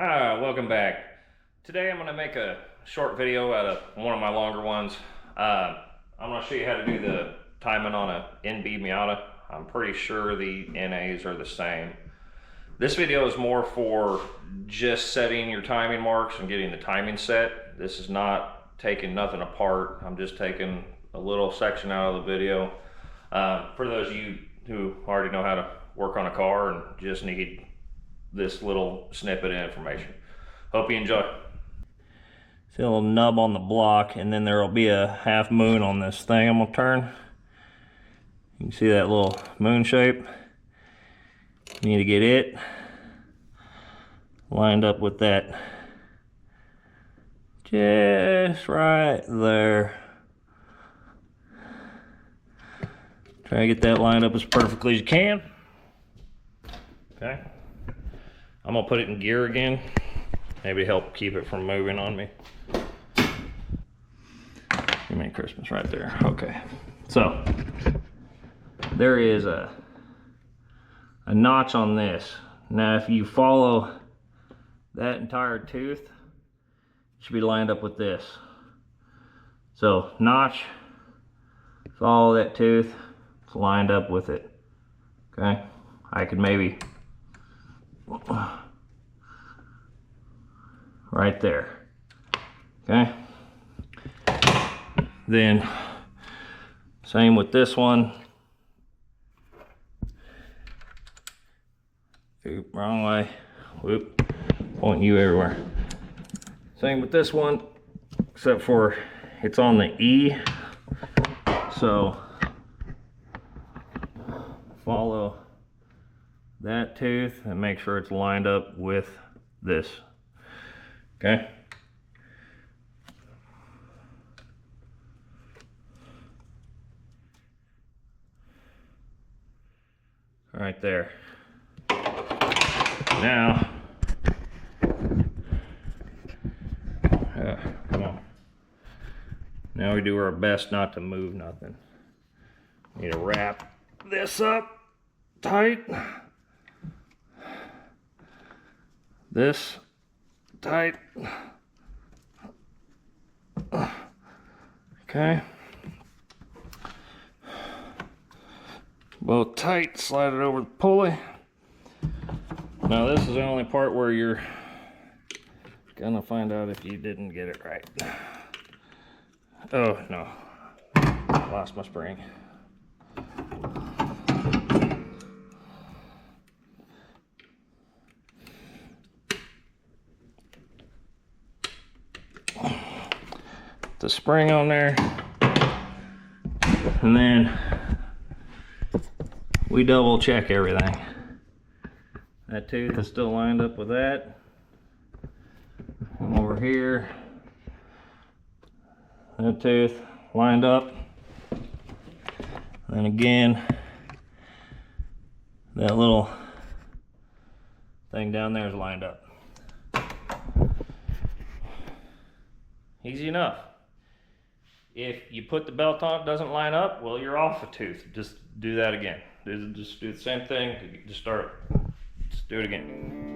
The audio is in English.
Welcome back. Today I'm going to make a short video out of one of my longer ones. I'm going to show you how to do the timing on a NB Miata. I'm pretty sure the NAs are the same. This video is more for just setting your timing marks and getting the timing set. This is not taking nothing apart. I'm just taking a little section out of the video. For those of you who already know how to work on a car and just need this little snippet of information. Hope you enjoy. See a little nub on the block, and then there will be a half moon on this thing I'm gonna turn. You can see that little moon shape. You need to get it lined up with that just right there. Try to get that lined up as perfectly as you can. Okay. I'm gonna put it in gear again, maybe help keep it from moving on me. You made Christmas right there. Okay, so there is a notch on this. Now if you follow that entire tooth, it should be lined up with this. So notch, follow that tooth, it's lined up with it. Okay, I could maybe right there. Okay, then same with this one. Oop, wrong way. Whoop, pointing you everywhere. Same with this one, except for it's on the E, so follow that tooth and make sure it's lined up with this. Okay, right there. Now come on, now we do our best not to move nothing. Need to wrap this up tight, this tight. Okay, both tight, slide it over the pulley. Now this is the only part where you're gonna find out if you didn't get it right. Oh no, lost my spring. The spring on there, and then we double check everything. That tooth is still lined up with that. And over here, that tooth lined up. And again, that little thing down there is lined up. Easy enough. If you put the belt on, it doesn't line up, well, you're off a tooth. Just do that again. Just do the same thing. Just do it again.